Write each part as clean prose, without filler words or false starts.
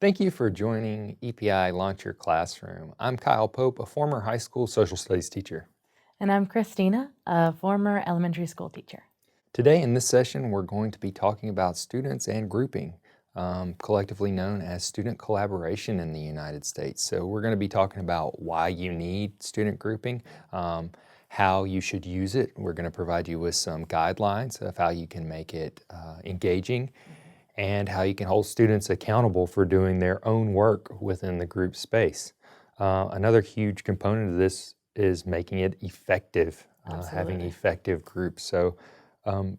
Thank you for joining EPI Launch Your Classroom. I'm Kyle Pope, a former high school social studies teacher. And I'm Christina, a former elementary school teacher. Today in this session, we're going to be talking about students and grouping, collectively known as student collaboration in the United States. So we're going to be talking about why you need student grouping, how you should use it. We're going to provide you with some guidelines of how you can make it engaging, and how you can hold students accountable for doing their own work within the group space. Another huge component of this is making it effective, having Absolutely. effective groups. So you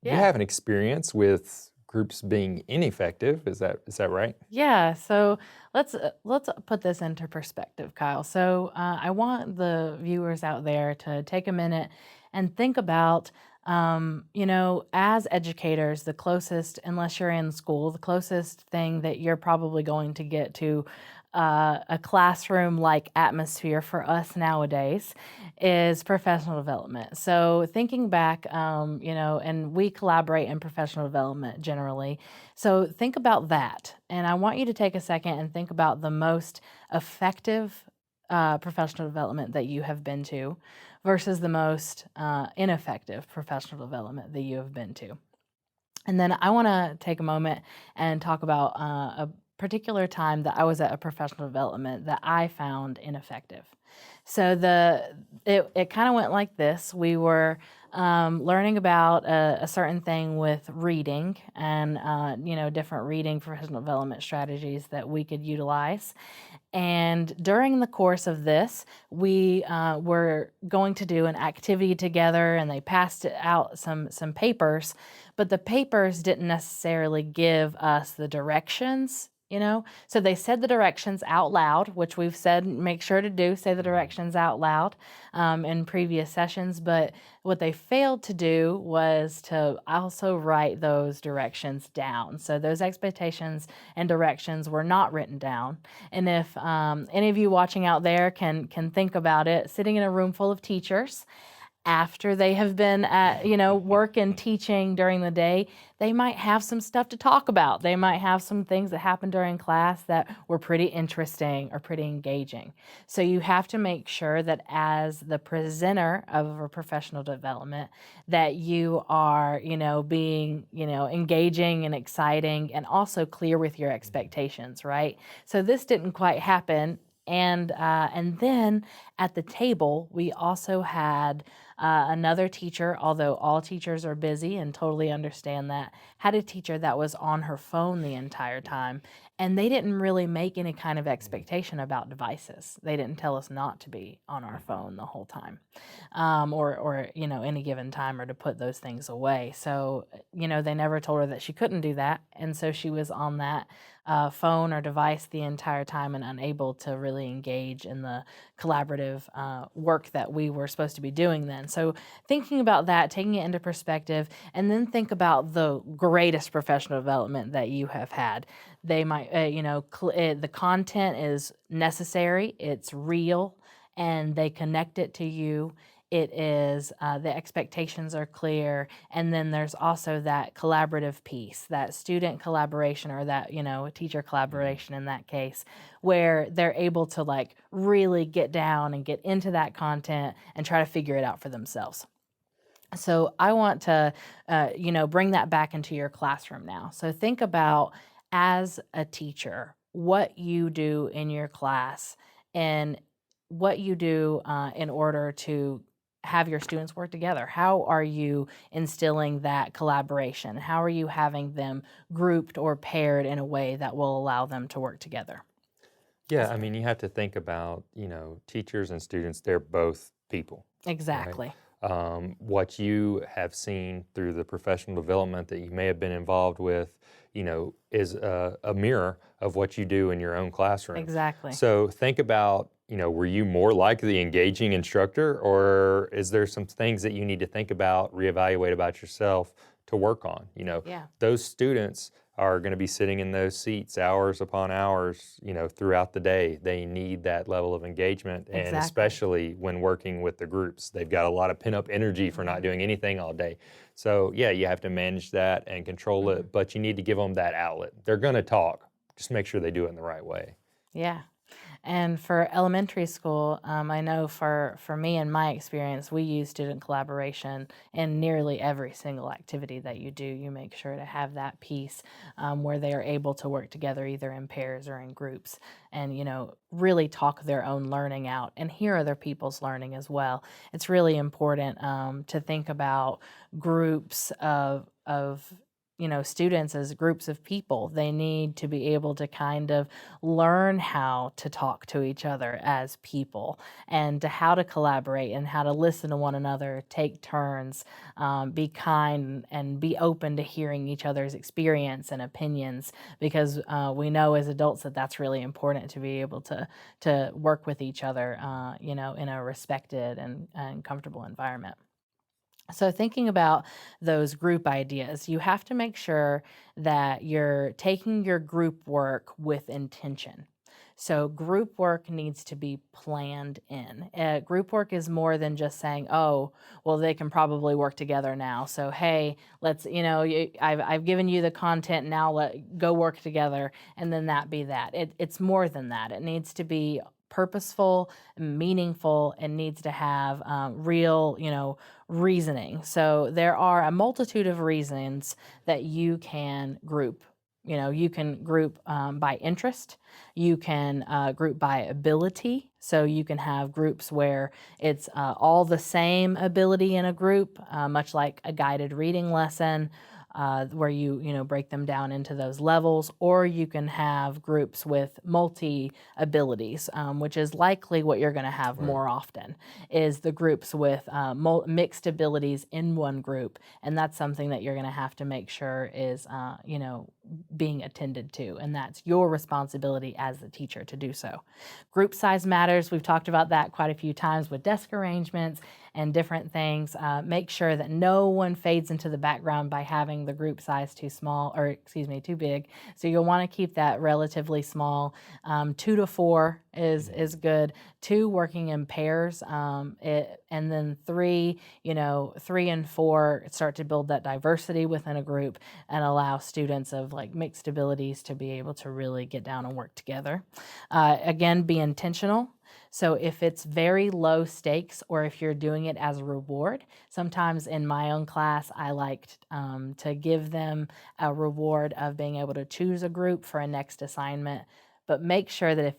Yeah. have an experience with groups being ineffective, is that right? Yeah. So let's put this into perspective, Kyle. So I want the viewers out there to take a minute and think about, as educators, the closest, unless you're in school, the closest thing that you're probably going to get to a classroom-like atmosphere for us nowadays is professional development. So thinking back, and we collaborate in professional development generally. So think about that. And I want you to take a second and think about the most effective professional development that you have been to versus the most ineffective professional development that you have been to. And then I want to take a moment and talk about a particular time that I was at a professional development that I found ineffective. So it kind of went like this. We were learning about a certain thing with reading and different reading professional development strategies that we could utilize. And during the course of this, we were going to do an activity together, and they passed out some papers, but the papers didn't necessarily give us the directions. So they said the directions out loud, which we've said make sure to do, say the directions out loud in previous sessions. But what they failed to do was to also write those directions down. So those expectations and directions were not written down. And if any of you watching out there can think about it, sitting in a room full of teachers, after they have been at, work and teaching during the day, they might have some stuff to talk about. They might have some things that happened during class that were pretty interesting or pretty engaging. So you have to make sure that as the presenter of a professional development, that you are, being, engaging and exciting and also clear with your expectations, right? So this didn't quite happen. And then at the table, we also had another teacher, although all teachers are busy and totally understand that, had a teacher that was on her phone the entire time. And they didn't really make any kind of expectation about devices. They didn't tell us not to be on our phone the whole time, or any given time, or to put those things away. So they never told her that she couldn't do that, and so she was on that phone or device the entire time and unable to really engage in the collaborative work that we were supposed to be doing then. So thinking about that, taking it into perspective, and then think about the greatest professional development that you have had. They might, the content is necessary, it's real, and they connect it to you. It is, the expectations are clear, and then there's also that collaborative piece, that student collaboration, or that, teacher collaboration in that case, where they're able to like really get down and get into that content and try to figure it out for themselves. So I want to, bring that back into your classroom now. So think about, as a teacher, what you do in your class and what you do in order to have your students work together. How are you instilling that collaboration? How are you having them grouped or paired in a way that will allow them to work together? Yeah, I mean, you have to think about, teachers and students, they're both people, right? Exactly. What you have seen through the professional development that you may have been involved with, is a mirror of what you do in your own classroom. Exactly. So think about, were you more like the engaging instructor, or is there some things that you need to think about, reevaluate about yourself to work on? Yeah. Those students are going to be sitting in those seats hours upon hours, throughout the day. They need that level of engagement, and Exactly. especially when working with the groups. They've got a lot of pent-up energy for not doing anything all day. So yeah, you have to manage that and control it, but you need to give them that outlet. They're going to talk just make sure they do it in the right way. Yeah. And for elementary school, I know for me and my experience, we use student collaboration in nearly every single activity that you do. You make sure to have that piece where they are able to work together either in pairs or in groups and, really talk their own learning out and hear other people's learning as well. It's really important to think about groups of students as groups of people. They need to be able to kind of learn how to talk to each other as people and to how to collaborate and how to listen to one another, take turns, be kind and be open to hearing each other's experience and opinions, because we know as adults that that's really important to be able to work with each other, in a respected and comfortable environment. So thinking about those group ideas, you have to make sure that you're taking your group work with intention. So group work needs to be planned in. Group work is more than just saying, "Oh, well, they can probably work together now. So hey, let's, I've given you the content. Now let go work together, and then that be that." It's more than that. It needs to be purposeful, meaningful, and needs to have real, reasoning. So there are a multitude of reasons that you can group. You can group by interest. You can group by ability. So you can have groups where it's all the same ability in a group, much like a guided reading lesson, where you break them down into those levels. Or you can have groups with multi abilities, which is likely what you're going to have Right. more often, is the groups with mixed abilities in one group. And that's something that you're going to have to make sure is being attended to, and that's your responsibility as the teacher to do so. Group size matters. We've talked about that quite a few times with desk arrangements and different things. Make sure that no one fades into the background by having the group size too small, or excuse me, too big. So you'll want to keep that relatively small. 2 to 4 is good. 2 working in pairs, and then 3, 3 and 4 start to build that diversity within a group and allow students of like mixed abilities to be able to really get down and work together. Again, be intentional. So if it's very low stakes, or if you're doing it as a reward, sometimes in my own class, I liked to give them a reward of being able to choose a group for a next assignment. But make sure that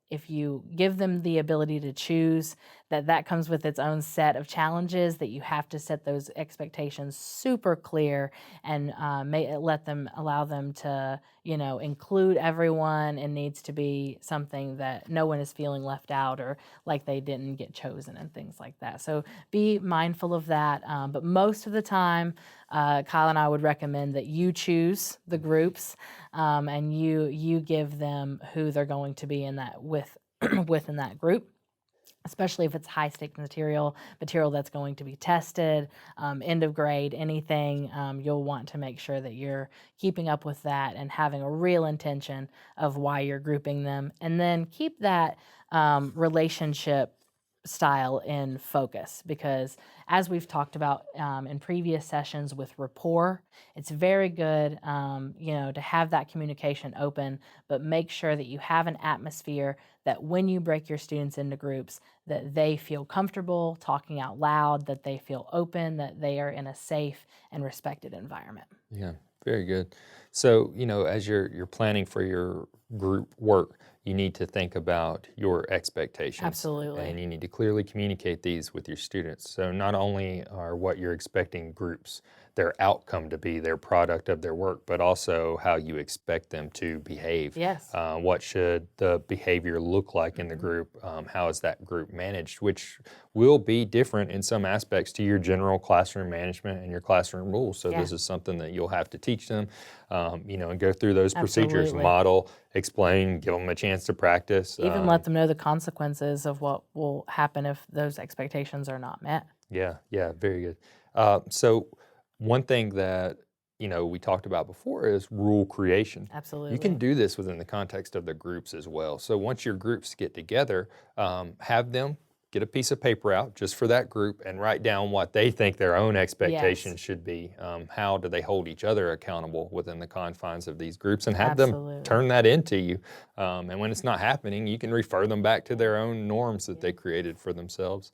if you give them the ability to choose, that comes with its own set of challenges, that you have to set those expectations super clear and allow them to, include everyone. It needs to be something that no one is feeling left out or like they didn't get chosen and things like that. So be mindful of that. But most of the time, Kyle and I would recommend that you choose the groups, and you give them who they're going to be in that within that group, especially if it's high stake material that's going to be tested, end of grade, anything. You'll want to make sure that you're keeping up with that and having a real intention of why you're grouping them, and then keep that relationship style in focus, because as we've talked about in previous sessions with rapport, it's very good to have that communication open, but make sure that you have an atmosphere that when you break your students into groups, that they feel comfortable talking out loud, that they feel open, that they are in a safe and respected environment. Yeah, very good. So, as you're planning for your group work, you need to think about your expectations, Absolutely. and you need to clearly communicate these with your students. So not only are what you're expecting groups, their outcome to be, their product of their work, but also how you expect them to behave. Yes. What should the behavior look like in the Mhm. group? How is that group managed? Which will be different in some aspects to your general classroom management and your classroom rules. So Yeah, this is something that you'll have to teach them, and go through those procedures, absolutely. model, explain, give them a chance to practice. Even let them know the consequences of what will happen if those expectations are not met. Yeah, yeah, very good. So one thing that we talked about before is rule creation. You can Absolutely. do this within the context of the groups as well. So once your groups get together, have them get a piece of paper out just for that group and write down what they think their own expectations Yes, should be. How do they hold each other accountable within the confines of these groups, and have them absolutely. turn that into you. And when it's not happening, you can refer them back to their own norms that Yeah. they created for themselves.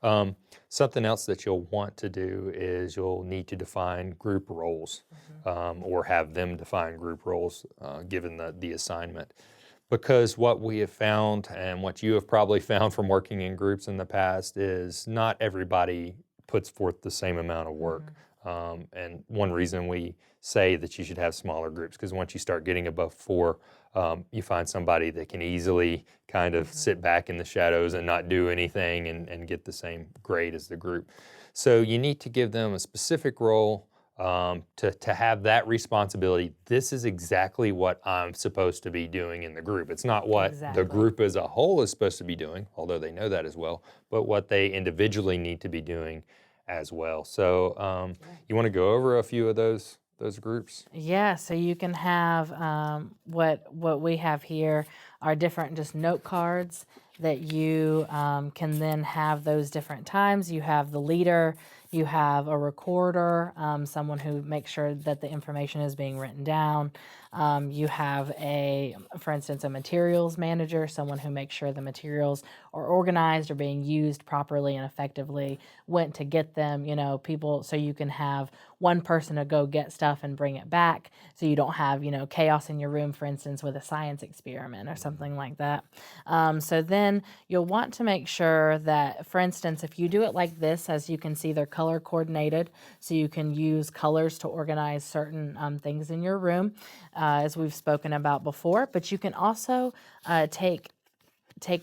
Um, Something else that you'll want to do is you'll need to define group roles, or have them define group roles given the assignment. Because what we have found, and what you have probably found from working in groups in the past, is not everybody puts forth the same amount of work. And one reason we say that you should have smaller groups, because once you start getting above 4, you find somebody that can easily kind of sit back in the shadows and not do anything, and get the same grade as the group. So you need to give them a specific role, to have that responsibility. This is exactly what I'm supposed to be doing in the group. It's not what the Exactly. group as a whole is supposed to be doing, although they know that as well, but what they individually need to be doing as well. So you want to go over a few of those groups? Yeah, so you can have what we have here are different just note cards that you can then have those different times. You have the leader, you have a recorder, someone who makes sure that the information is being written down. You have for instance, a materials manager, someone who makes sure the materials are organized, are being used properly and effectively, went to get them, people, so you can have one person to go get stuff and bring it back, so you don't have, chaos in your room, for instance, with a science experiment or something like that. So then you'll want to make sure that, for instance, if you do it like this, as you can see, they're color coordinated, so you can use colors to organize certain things in your room, as we've spoken about before. But you can also take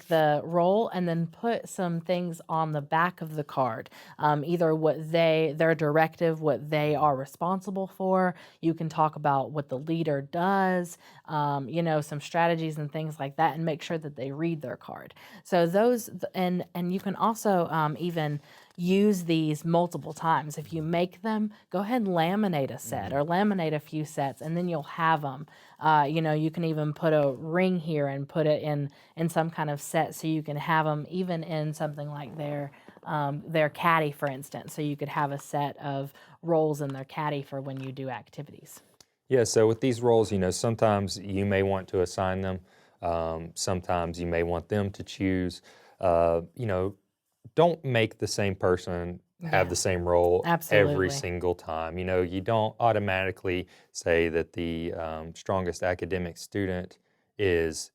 the role and then put some things on the back of the card, either their directive, what they are responsible for. You can talk about what the leader does, some strategies and things like that, and make sure that they read their card. So and you can also even use these multiple times. If you make them, go ahead and laminate a set or laminate a few sets, and then you'll have them. You can even put a ring here and put it in some kind of set, so you can have them even in something like their caddy, for instance. So you could have a set of roles in their caddy for when you do activities. Yeah, so with these roles, sometimes you may want to assign them. Sometimes you may want them to choose. Don't make the same person have Yeah, the same role every absolutely. single time. You don't automatically say that the strongest academic student is,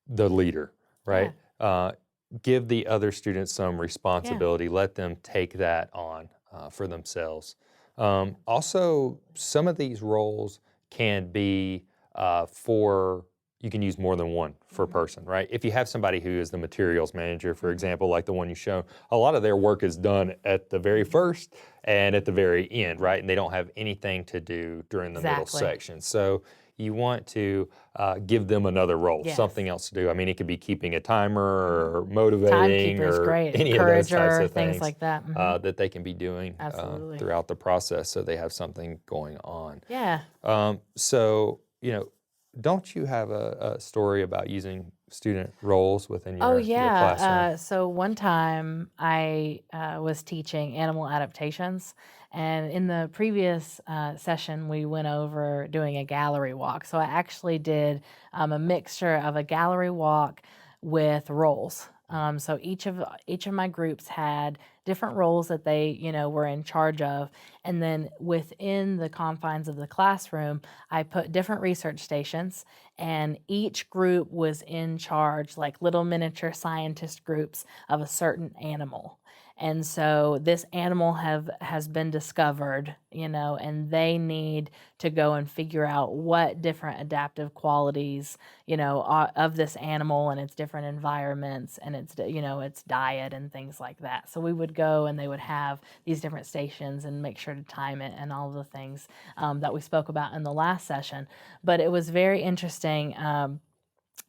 the leader, Yeah, right? Give the other students some yeah, responsibility. Let them take that on for themselves. Also, some of these roles can be you can use more than one per person, right? If you have somebody who is the materials manager, for example, like the one you show, a lot of their work is done at the very first and at the very end, right? And they don't have anything to do during the middle exactly. section. So you want to give them another role, Yes. something else to do. I mean, it could be keeping a timer or motivating Timekeeper is or great. any of those types Encourager, of things things like that. that they can be doing Absolutely. throughout the process, so they have something going on. Yeah. So, don't you have a story about using student roles within Oh your classroom? yeah. So one time I was teaching animal adaptations, and in the previous session we went over doing a gallery walk. So I actually did a mixture of a gallery walk with roles. So each of my groups had different roles that they were in charge of, and then within the confines of the classroom, I put different research stations, and each group was in charge, like little miniature scientist groups of a certain animal. And so this animal has been discovered, and they need to go and figure out what different adaptive qualities, of this animal and its different environments and its diet and things like that. So we would go and they would have these different stations and make sure to time it and all the things that we spoke about in the last session. But it was very interesting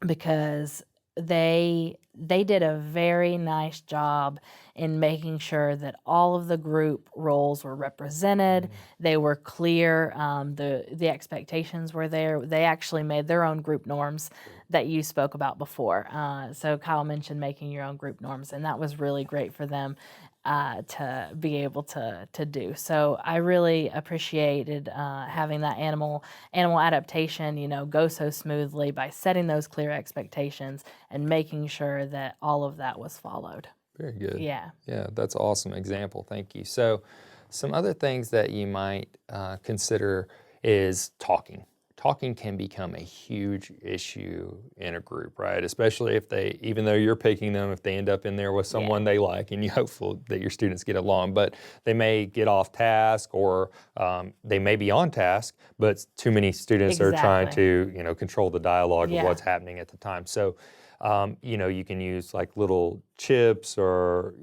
because they did a very nice job in making sure that all of the group roles were represented. They were clear. The expectations were there. They actually made their own group norms that you spoke about before. So Kyle mentioned making your own group norms, and that was really great for them to be able to do. So I really appreciated having that animal adaptation, go so smoothly by setting those clear expectations and making sure that all of that was followed. Very good. Yeah. Yeah, that's an awesome example. Thank you. So some other things that you might consider is talking. Talking can become a huge issue in a group, right? Especially if even though you're picking them, if they end up in there with someone they like, and you're hopeful that your students get along, but they may get off task, or they may be on task, but too many students are trying to, control the dialogue of what's happening at the time. So, you can use like little chips, or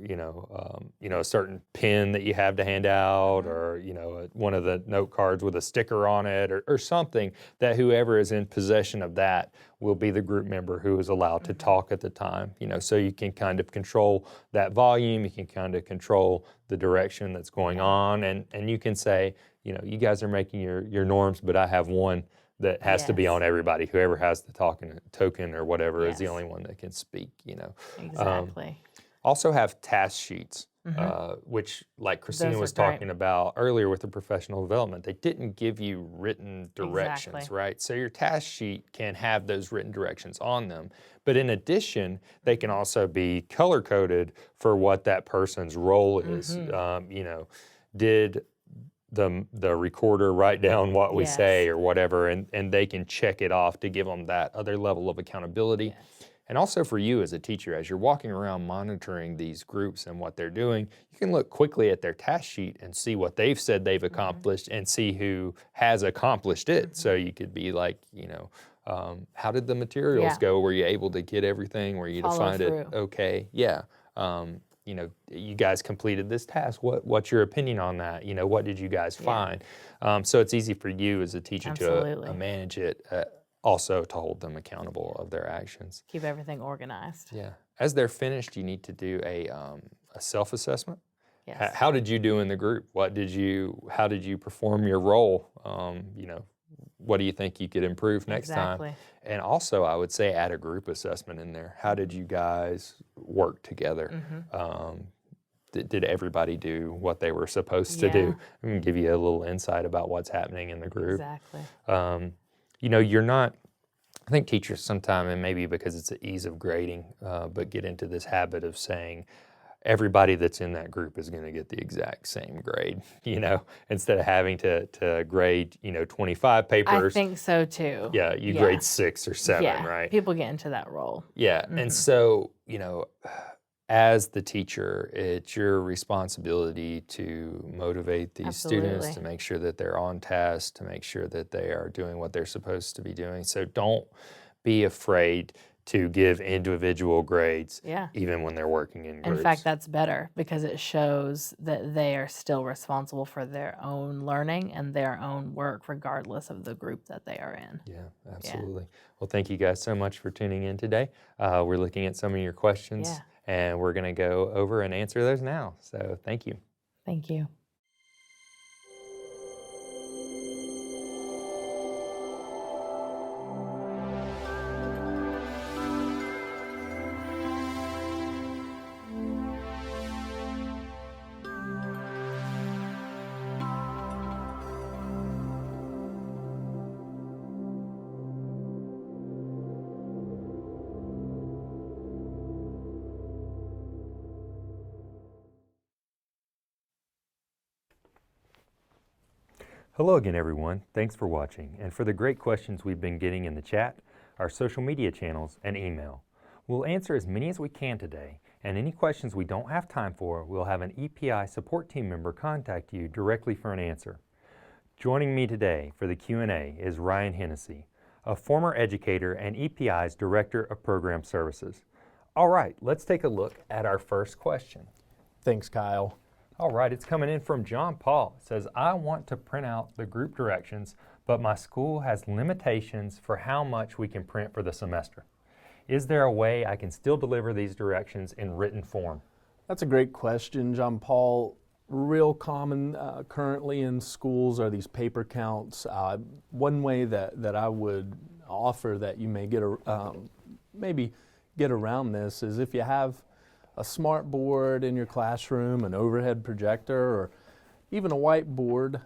a certain pin that you have to hand out, or one of the note cards with a sticker on it, or something that whoever is in possession of that will be the group member who is allowed to talk at the time. So you can kind of control that volume, you can kind of control the direction that's going on, and you can say, you guys are making your norms, but I have one that has to be on everybody. Whoever has the talking token or whatever is the only one that can speak, Exactly. Also have task sheets, which, like Christina was talking about earlier with the professional development, they didn't give you written directions, right? So your task sheet can have those written directions on them. But in addition, they can also be color-coded for what that person's role is. Did the recorder write down what we say or whatever, and they can check it off to give them that other level of accountability. And also for you as a teacher, as you're walking around monitoring these groups and what they're doing, you can look quickly at their task sheet and see what they've said they've accomplished, and see who has accomplished it. So you could be like, how did the materials go? Were you able to get everything? Were you to find it okay? Yeah. You guys completed this task. What's your opinion on that? What did you guys find? So it's easy for you as a teacher to manage it, also to hold them accountable of their actions. Keep everything organized. Yeah. As they're finished, you need to do a self-assessment. Yes. How did you do in the group? How did you perform your role? What do you think you could improve next time? And also, I would say add a group assessment in there. How did you guys work together? Did everybody do what they were supposed to do? I'm going to give you a little insight about what's happening in the group. Exactly. You're not, I think teachers sometimes, and maybe because it's the ease of grading, but get into this habit of saying, everybody that's in that group is going to get the exact same grade, instead of having to grade, 25 papers. I think so too. Yeah, you grade 6 or 7, right? People get into that role. Yeah, and so, as the teacher, it's your responsibility to motivate these students, to make sure that they're on task, to make sure that they are doing what they're supposed to be doing. So don't be afraid to give individual grades, even when they're working in groups. In fact, that's better, because it shows that they are still responsible for their own learning and their own work, regardless of the group that they are in. Yeah, absolutely. Well, thank you guys so much for tuning in today. We're looking at some of your questions, and we're going to go over and answer those now. So thank you. Thank you. Hello again, everyone. Thanks for watching and for the great questions we've been getting in the chat, our social media channels, and email. We'll answer as many as we can today, and any questions we don't have time for, we'll have an EPI support team member contact you directly for an answer. Joining me today for the Q&A is Ryan Hennessy, a former educator and EPI's Director of Program Services. All right, let's take a look at our first question. Thanks, Kyle. All right, it's coming in from John Paul. It says, I want to print out the group directions, but my school has limitations for how much we can print for the semester. is there a way I can still deliver these directions in written form? That's a great question, John Paul. Real common currently in schools are these paper counts. One way that I would offer that you may maybe get around this is if you have a smart board in your classroom, an overhead projector, or even a whiteboard,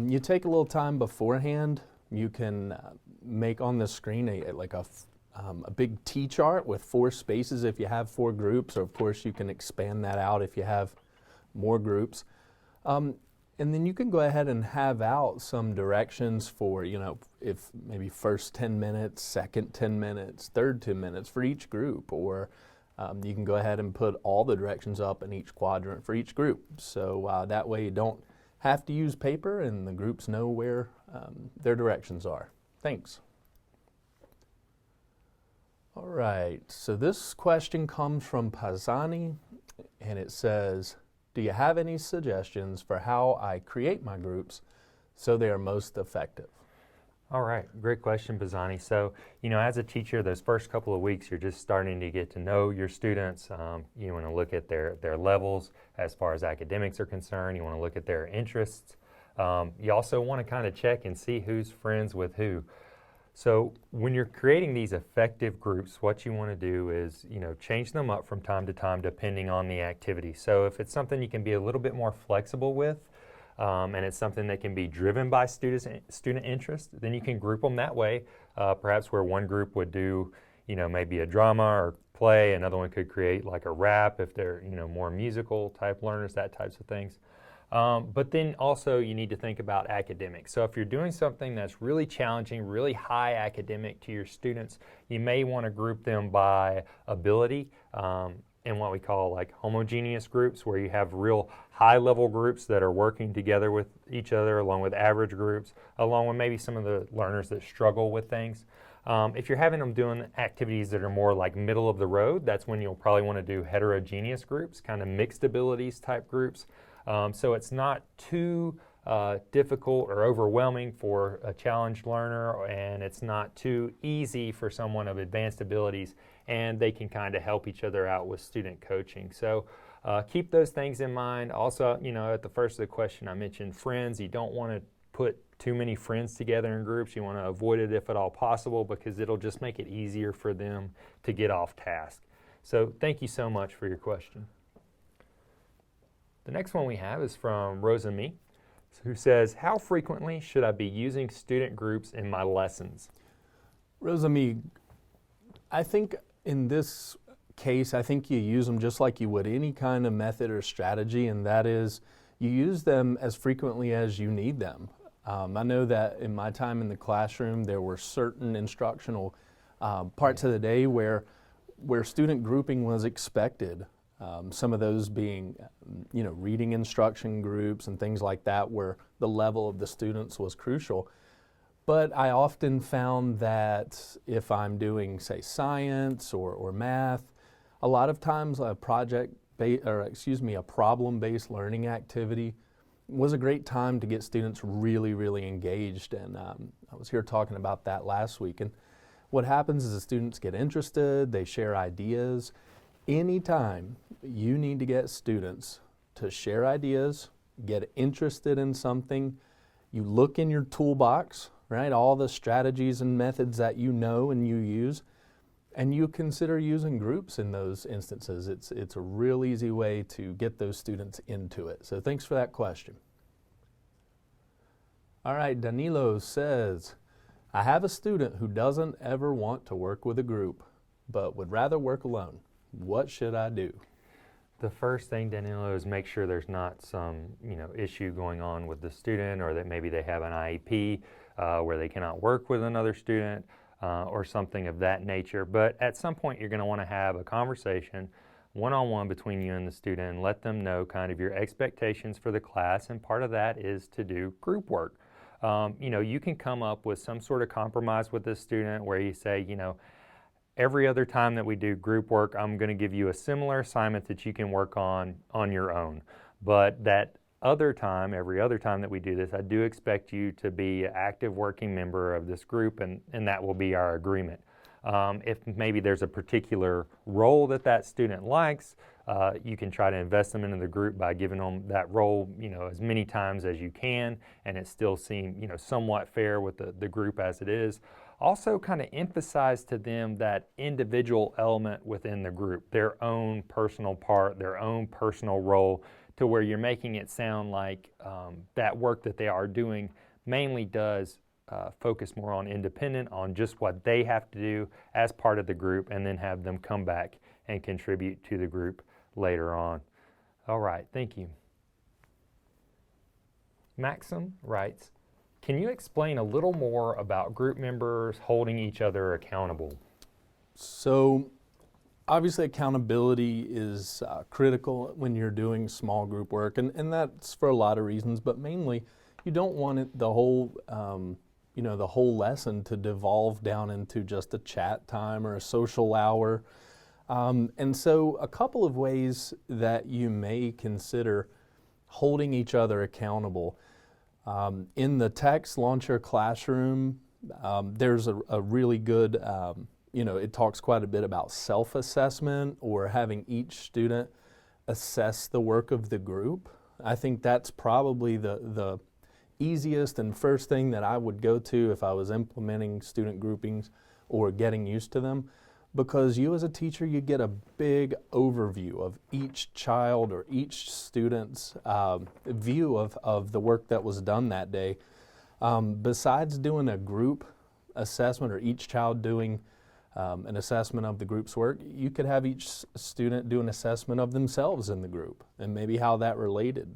you take a little time beforehand. You can make on the screen a big T-chart with 4 spaces if you have 4 groups, or of course you can expand that out if you have more groups. And then you can go ahead and have out some directions for, if maybe first 10 minutes, second 10 minutes, third 10 minutes for each group, or you can go ahead and put all the directions up in each quadrant for each group. So that way you don't have to use paper and the groups know where their directions are. Thanks. All right, so this question comes from Bassani, and it says, do you have any suggestions for how I create my groups so they are most effective? All right, great question, Bassani. So, as a teacher, those first couple of weeks, you're just starting to get to know your students. You want to look at their levels as far as academics are concerned. You want to look at their interests. You also want to kind of check and see who's friends with who. So when you're creating these effective groups, what you want to do is, change them up from time to time depending on the activity. So if it's something you can be a little bit more flexible with, and it's something that can be driven by student interest, then you can group them that way. Perhaps where one group would do, maybe a drama or play, another one could create like a rap if they're, more musical type learners, that types of things. But then also you need to think about academics. So if you're doing something that's really challenging, really high academic to your students, you may want to group them by ability in what we call like homogeneous groups, where you have real high level groups that are working together with each other, along with average groups, along with maybe some of the learners that struggle with things. If you're having them doing activities that are more like middle of the road, that's when you'll probably want to do heterogeneous groups, kind of mixed abilities type groups. So it's not too difficult or overwhelming for a challenged learner, and it's not too easy for someone of advanced abilities, and they can kind of help each other out with student coaching. So keep those things in mind. Also, at the first of the question I mentioned friends. You don't want to put too many friends together in groups. You want to avoid it if at all possible, because it'll just make it easier for them to get off task. So thank you so much for your question. The next one we have is from Rosa Me, who says, how frequently should I be using student groups in my lessons? Rosa Me, I think in this case, I think you use them just like you would any kind of method or strategy, and that is you use them as frequently as you need them. I know that in my time in the classroom, there were certain instructional parts of the day where student grouping was expected. Some of those being, reading instruction groups and things like that, where the level of the students was crucial. But I often found that if I'm doing, say, science or math, a lot of times a problem-based learning activity was a great time to get students really, really engaged. And I was here talking about that last week. And what happens is the students get interested, they share ideas. Anytime you need to get students to share ideas, get interested in something, you look in your toolbox, right? All the strategies and methods that you know and you use, and you consider using groups in those instances. It's a real easy way to get those students into it. So thanks for that question. All right, Danny Lowe says, I have a student who doesn't ever want to work with a group, but would rather work alone. What should I do? The first thing, Danny Lowe, is make sure there's not some issue going on with the student, or that maybe they have an IEP where they cannot work with another student or something of that nature. But at some point you're going to want to have a conversation one-on-one between you and the student and let them know kind of your expectations for the class, and part of that is to do group work. You can come up with some sort of compromise with this student where you say, every other time that we do group work, I'm going to give you a similar assignment that you can work on your own. But that other time, every other time that we do this, I do expect you to be an active working member of this group, and that will be our agreement. If maybe there's a particular role that that student likes, you can try to invest them into the group by giving them that role, as many times as you can, and it still seem, somewhat fair with the group as it is. Also kind of emphasize to them that individual element within the group, their own personal part, their own personal role, to where you're making it sound like that work that they are doing mainly does focus more on independent, on just what they have to do as part of the group, and then have them come back and contribute to the group later on. All right, thank you. Maxim writes, can you explain a little more about group members holding each other accountable? So obviously accountability is critical when you're doing small group work, and that's for a lot of reasons, but mainly you don't want the whole the whole lesson to devolve down into just a chat time or a social hour. And so a couple of ways that you may consider holding each other accountable. In the text launcher classroom, there's a really good, it talks quite a bit about self-assessment, or having each student assess the work of the group. I think that's probably the easiest and first thing that I would go to if I was implementing student groupings or getting used to them, because you as a teacher, you get a big overview of each child or each student's view of the work that was done that day. Besides doing a group assessment, or each child doing an assessment of the group's work, you could have each student do an assessment of themselves in the group and maybe how that related.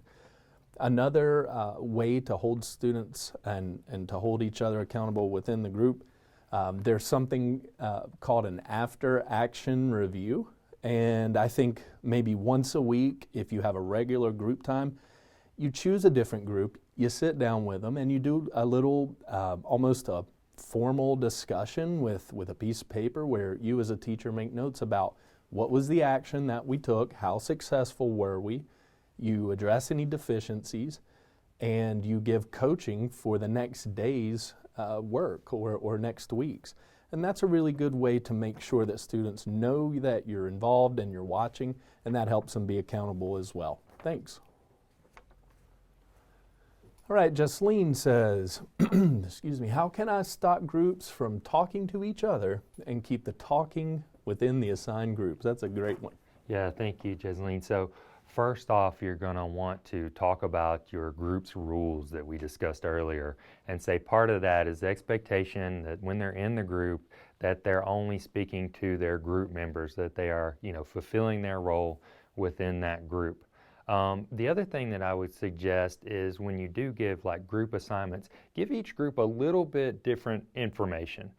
Another way to hold students and to hold each other accountable within the group, there's something called an after-action review. And I think maybe once a week, if you have a regular group time, you choose a different group, you sit down with them, and you do a little, almost a formal discussion with a piece of paper where you as a teacher make notes about what was the action that we took, how successful were we, you address any deficiencies, and you give coaching for the next day's work or next week's. And that's a really good way to make sure that students know that you're involved and you're watching, and that helps them be accountable as well. Thanks. All right, Jasleen says, excuse me, how can I stop groups from talking to each other and keep the talking within the assigned groups? That's a great one. Yeah, thank you, Jasleen. So first off, you're going to want to talk about your group's rules that we discussed earlier, and say part of that is the expectation that when they're in the group, that they're only speaking to their group members, that they are, fulfilling their role within that group. The other thing that I would suggest is when you do give like group assignments, give each group a little bit different information.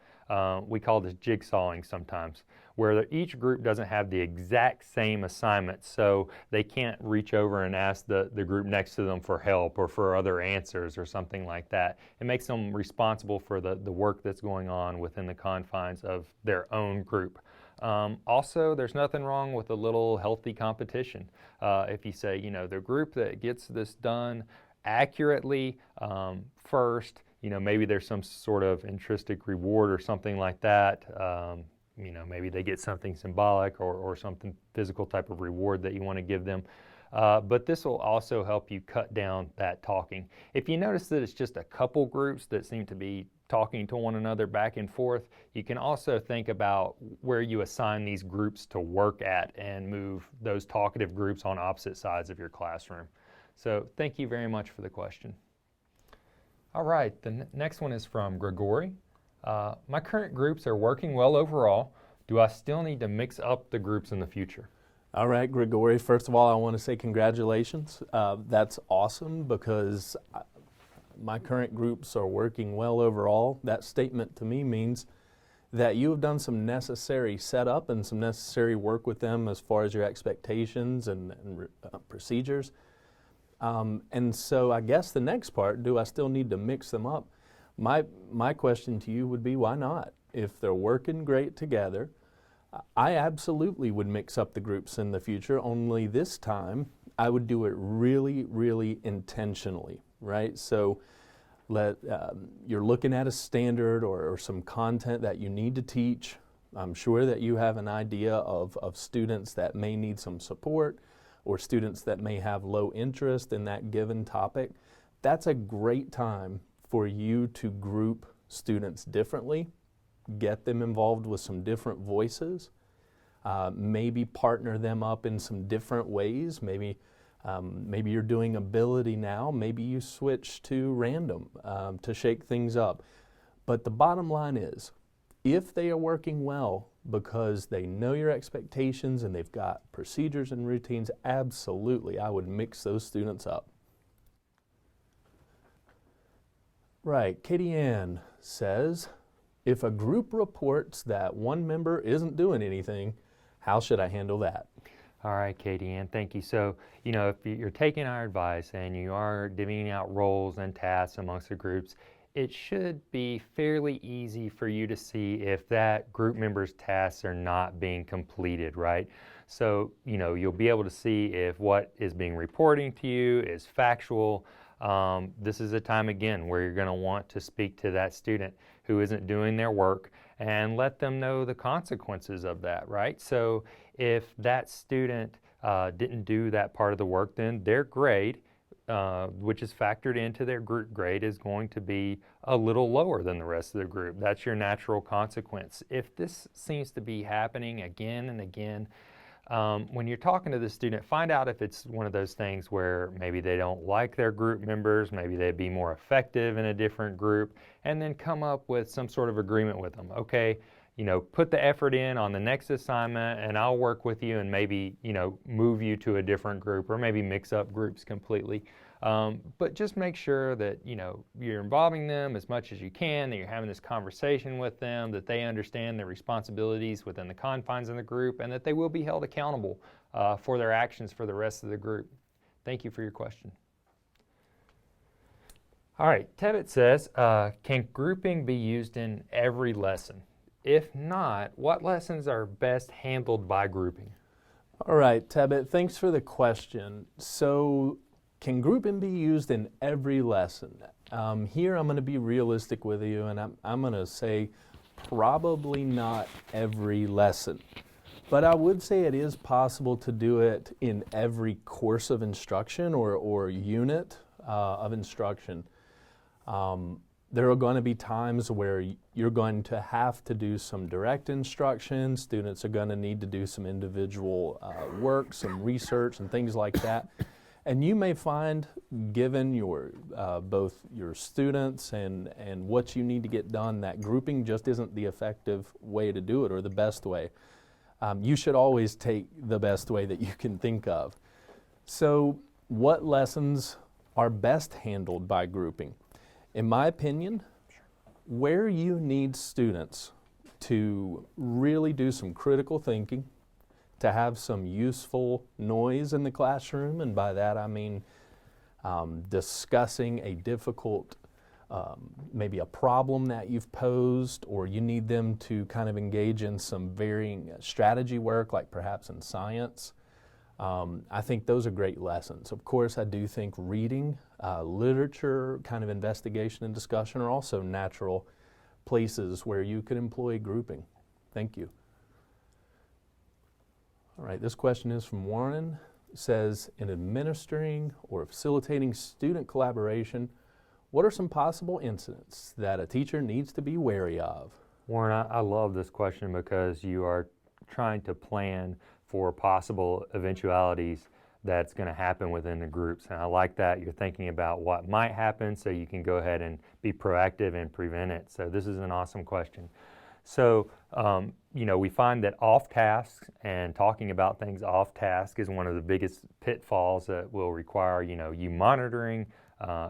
We call this jigsawing sometimes, where each group doesn't have the exact same assignment, so they can't reach over and ask the group next to them for help or for other answers or something like that. It makes them responsible for the work that's going on within the confines of their own group. Also, there's nothing wrong with a little healthy competition. If you say, the group that gets this done accurately first, maybe there's some sort of intrinsic reward or something like that. Maybe they get something symbolic or something physical type of reward that you want to give them. But this will also help you cut down that talking. If you notice that it's just a couple groups that seem to be talking to one another back and forth, you can also think about where you assign these groups to work at and move those talkative groups on opposite sides of your classroom. So thank you very much for the question. All right, the next one is from Gregory. My current groups are working well overall. Do I still need to mix up the groups in the future? All right, Gregory, first of all, I want to say congratulations. That's awesome, because my current groups are working well overall. That statement to me means that you have done some necessary setup and some necessary work with them as far as your expectations and procedures. And so I guess the next part, do I still need to mix them up? My question to you would be, why not? If they're working great together, I absolutely would mix up the groups in the future, only this time I would do it really, really intentionally, right? So you're looking at a standard or some content that you need to teach. I'm sure that you have an idea of students that may need some support or students that may have low interest in that given topic. That's a great time for you to group students differently, get them involved with some different voices, maybe partner them up in some different ways. Maybe you're doing ability now, maybe you switch to random to shake things up. But the bottom line is, if they are working well because they know your expectations and they've got procedures and routines, absolutely, I would mix those students up. Right, Katie Ann says, if a group reports that one member isn't doing anything, how should I handle that? All right, Katie Ann, thank you. So, if you're taking our advice and you are divvying out roles and tasks amongst the groups, it should be fairly easy for you to see if that group member's tasks are not being completed, right? So, you'll be able to see if what is being reporting to you is factual. This is a time, again, where you're going to want to speak to that student who isn't doing their work and let them know the consequences of that, right? So if that student didn't do that part of the work, then their grade, which is factored into their group grade, is going to be a little lower than the rest of the group. That's your natural consequence. If this seems to be happening again and again, when you're talking to the student, find out if it's one of those things where maybe they don't like their group members, maybe they'd be more effective in a different group, and then come up with some sort of agreement with them. Okay, put the effort in on the next assignment and I'll work with you and maybe, move you to a different group or maybe mix up groups completely. But just make sure that, you're involving them as much as you can, that you're having this conversation with them, that they understand their responsibilities within the confines of the group, and that they will be held accountable for their actions for the rest of the group. Thank you for your question. All right, Tebbit says, can grouping be used in every lesson? If not, what lessons are best handled by grouping? All right, Tebbit, thanks for the question. So, can grouping be used in every lesson? Here I'm going to be realistic with you, and I'm going to say probably not every lesson. But I would say it is possible to do it in every course of instruction or unit of instruction. There are going to be times where you're going to have to do some direct instruction. Students are going to need to do some individual work, some research and things like that. And you may find, given your both your students and what you need to get done, that grouping just isn't the effective way to do it or the best way. You should always take the best way that you can think of. So what lessons are best handled by grouping? In my opinion, where you need students to really do some critical thinking, to have some useful noise in the classroom, and by that I mean discussing a difficult, maybe a problem that you've posed, or you need them to kind of engage in some varying strategy work, like perhaps in science. I think those are great lessons. Of course, I do think reading, literature, kind of investigation and discussion are also natural places where you could employ grouping. Thank you. All right, this question is from Warren. It says, in administering or facilitating student collaboration, what are some possible incidents that a teacher needs to be wary of? Warren, I love this question because you are trying to plan for possible eventualities that's going to happen within the groups. And I like that you're thinking about what might happen so you can go ahead and be proactive and prevent it. So this is an awesome question. So, we find that off tasks and talking about things off task is one of the biggest pitfalls that will require, you monitoring,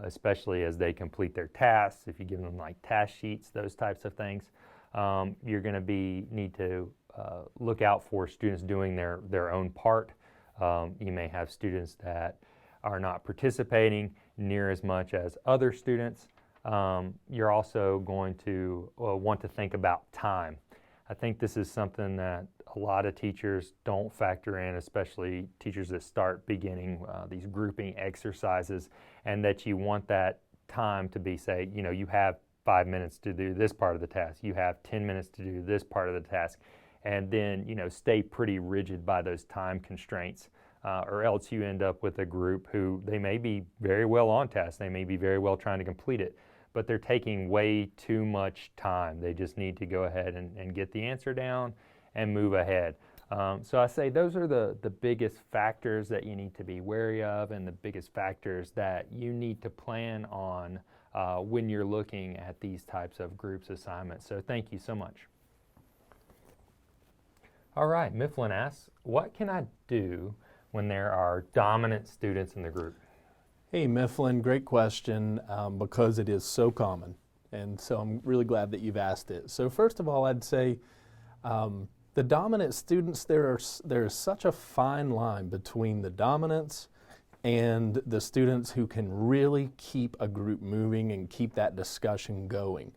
especially as they complete their tasks. If you give them like task sheets, those types of things, you're going to need to look out for students doing their own part. You may have students that are not participating near as much as other students. You're also going to want to think about time. I think this is something that a lot of teachers don't factor in, especially teachers that start beginning these grouping exercises, and that you want that time to be, say, you have 5 minutes to do this part of the task. You have 10 minutes to do this part of the task. And then, stay pretty rigid by those time constraints, or else you end up with a group who they may be very well on task. They may be very well trying to complete it, but they're taking way too much time. They just need to go ahead and get the answer down and move ahead. So I say those are the biggest factors that you need to be wary of, and the biggest factors that you need to plan on when you're looking at these types of groups assignments. So thank you so much. All right, Mifflin asks, what can I do when there are dominant students in the group? Hey Mifflin, great question, because it is so common, and so I'm really glad that you've asked it. So first of all, I'd say the dominant students, there is such a fine line between the dominants and the students who can really keep a group moving and keep that discussion going.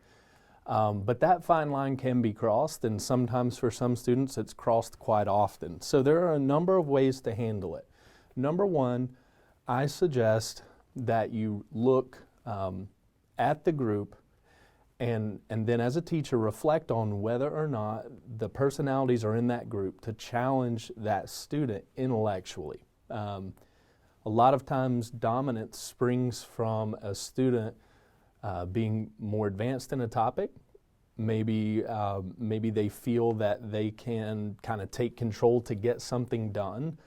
But that fine line can be crossed, and sometimes for some students it's crossed quite often. So there are a number of ways to handle it. Number one, I suggest that you look at the group and then as a teacher reflect on whether or not the personalities are in that group to challenge that student intellectually. A lot of times dominance springs from a student being more advanced in a topic. Maybe they feel that they can kind of take control to get something done.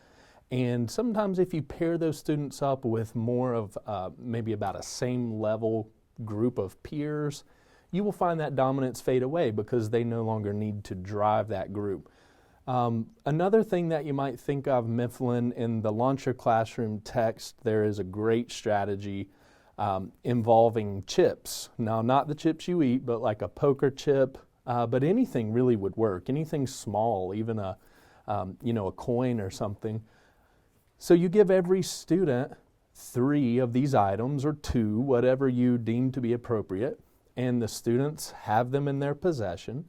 And sometimes if you pair those students up with more of maybe about a same level group of peers, you will find that dominance fade away because they no longer need to drive that group. Another thing that you might think of, Mifflin, in the Launch Your Classroom text, there is a great strategy involving chips. Now, not the chips you eat, but like a poker chip, but anything really would work. Anything small, even a coin or something. So you give every student 3 of these items, or 2, whatever you deem to be appropriate, and the students have them in their possession.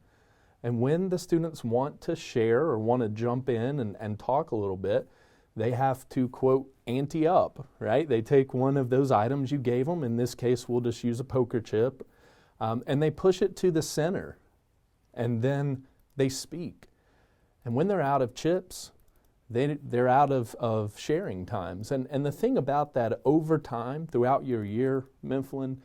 And when the students want to share or want to jump in and talk a little bit, they have to, quote, ante up, right? They take one of those items you gave them. In this case, we'll just use a poker chip. And they push it to the center. And then they speak. And when they're out of chips, they're out of sharing times. And the thing about that, over time, throughout your year, Mifflin,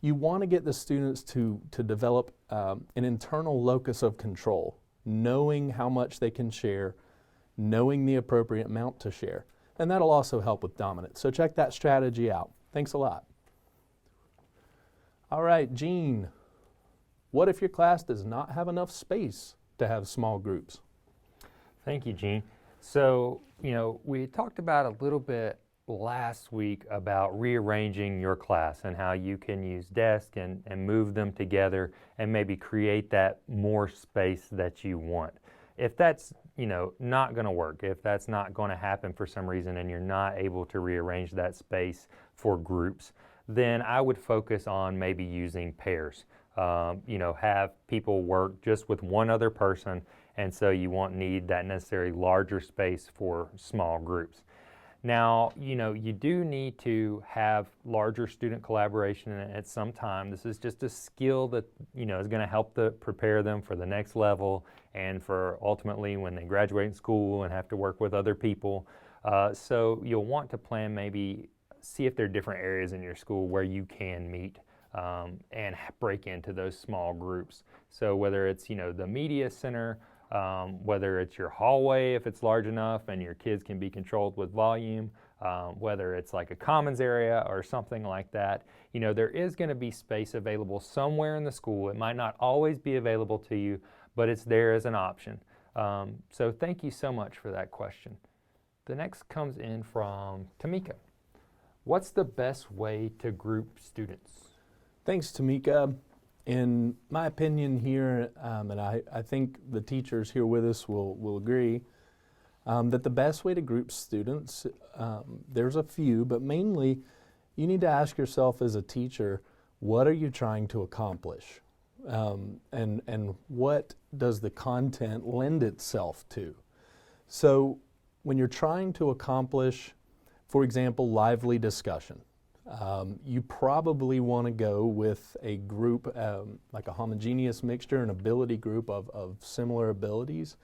you want to get the students to develop an internal locus of control, knowing how much they can share, knowing the appropriate amount to share. And that'll also help with dominance. So check that strategy out. Thanks a lot. All right, Gene, what if your class does not have enough space to have small groups? Thank you, Gene. So, we talked about a little bit last week about rearranging your class and how you can use desks and move them together and maybe create that more space that you want. If that's not going to work, if that's not going to happen for some reason and you're not able to rearrange that space for groups, then I would focus on maybe using pairs. Have people work just with one other person, and so you won't need that necessary larger space for small groups. Now, you do need to have larger student collaboration at some time. This is just a skill that, is going to help prepare them for the next level and for ultimately when they graduate in school and have to work with other people. So you'll want to plan, maybe see if there are different areas in your school where you can meet and break into those small groups. So whether it's, the media center, whether it's your hallway if it's large enough and your kids can be controlled with volume, whether it's like a commons area or something like that, there is going to be space available somewhere in the school. It might not always be available to you, but it's there as an option. So thank you so much for that question. The next comes in from Tamika. What's the best way to group students? Thanks, Tamika. In my opinion here, and I think the teachers here with us will agree, that the best way to group students, there's a few, but mainly you need to ask yourself as a teacher, what are you trying to accomplish? And what does the content lend itself to? So when you're trying to accomplish, for example, lively discussion, You probably want to go with a group, like a homogeneous mixture, an ability group of similar abilities,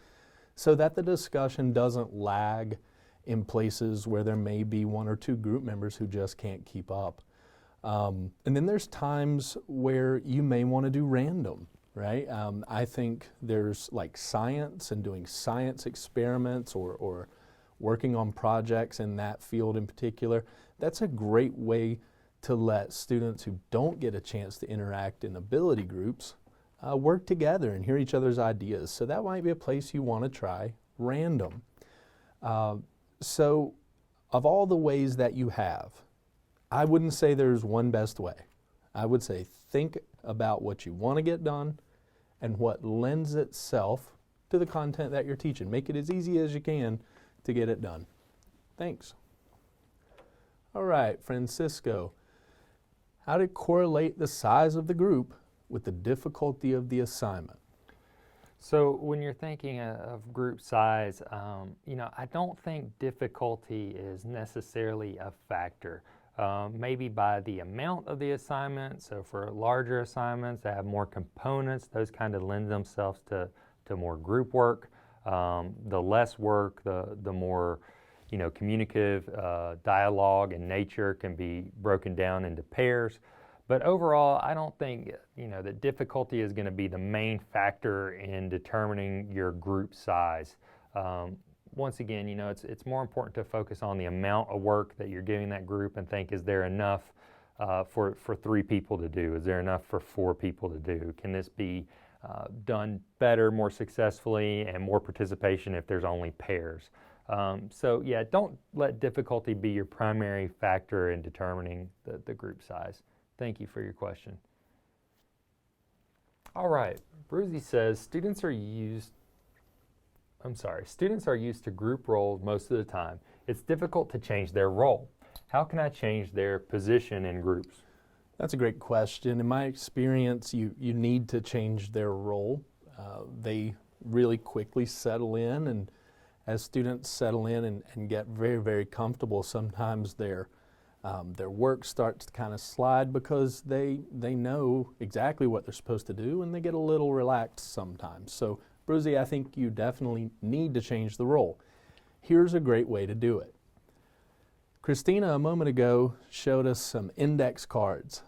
so that the discussion doesn't lag in places where there may be one or two group members who just can't keep up. And then there's times where you may want to do random, right? I think there's like science and doing science experiments or working on projects in that field in particular. That's a great way to let students who don't get a chance to interact in ability groups work together and hear each other's ideas. So that might be a place you want to try random. So of all the ways that you have, I wouldn't say there's one best way. I would say think about what you want to get done and what lends itself to the content that you're teaching. Make it as easy as you can to get it done. Thanks. All right, Francisco, how to correlate the size of the group with the difficulty of the assignment? So when you're thinking of group size, I don't think difficulty is necessarily a factor. Maybe by the amount of the assignment. So for larger assignments that have more components, those kind of lend themselves to more group work. The less work, the more communicative dialogue and nature can be broken down into pairs. But overall, I don't think that difficulty is going to be the main factor in determining your group size. Once again, it's more important to focus on the amount of work that you're giving that group and think, is there enough for 3 people to do? Is there enough for 4 people to do? Can this be done better, more successfully, and more participation if there's only pairs? So yeah, don't let difficulty be your primary factor in determining the group size. Thank you for your question. All right, Bruzy says, students are used to group roles most of the time. It's difficult to change their role. How can I change their position in groups? That's a great question. In my experience, you need to change their role. They really quickly settle in, and as students settle in and get very, very comfortable, sometimes their work starts to kind of slide because they know exactly what they're supposed to do, and they get a little relaxed sometimes. So, Bruzy, I think you definitely need to change the role. Here's a great way to do it. Christina, a moment ago, showed us some index cards.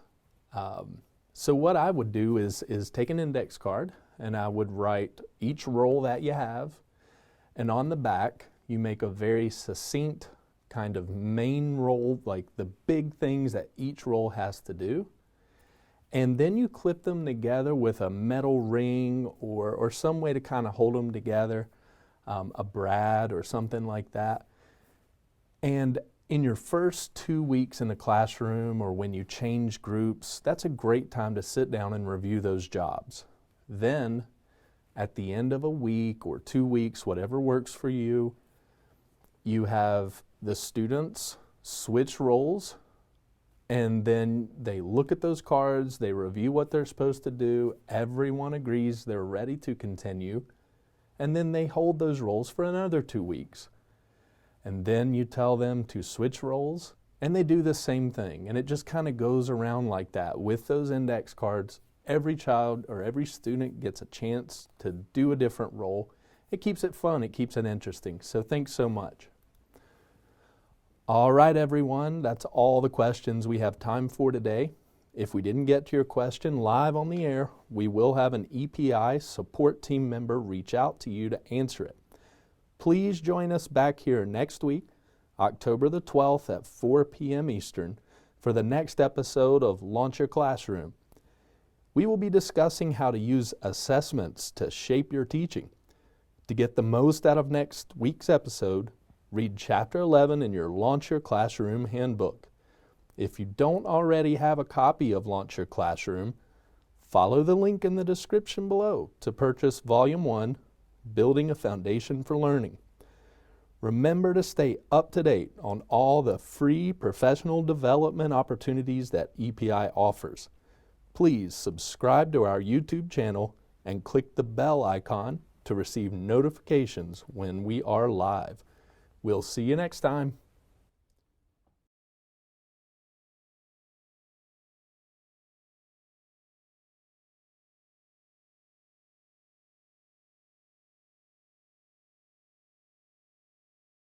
So what I would do is take an index card, and I would write each role that you have, and on the back, you make a very succinct kind of main role, like the big things that each role has to do. And then you clip them together with a metal ring or some way to kind of hold them together, a brad or something like that. And in your first 2 weeks in the classroom or when you change groups, that's a great time to sit down and review those jobs. Then, at the end of a week or 2 weeks, whatever works for you, you have the students switch roles, and then they look at those cards, they review what they're supposed to do, everyone agrees they're ready to continue, and then they hold those roles for another 2 weeks. And then you tell them to switch roles, and they do the same thing. And it just kind of goes around like that. With those index cards, every child or every student gets a chance to do a different role. It keeps it fun, it keeps it interesting. So thanks so much. All right, everyone, that's all the questions we have time for today. If we didn't get to your question live on the air, we will have an EPI support team member reach out to you to answer it. Please join us back here next week, October the 12th at 4 p.m. Eastern, for the next episode of Launch Your Classroom. We will be discussing how to use assessments to shape your teaching. To get the most out of next week's episode, read Chapter 11 in your Launch Your Classroom handbook. If you don't already have a copy of Launch Your Classroom, follow the link in the description below to purchase Volume 1, Building a Foundation for Learning. Remember to stay up to date on all the free professional development opportunities that EPI offers. Please subscribe to our YouTube channel and click the bell icon to receive notifications when we are live. We'll see you next time.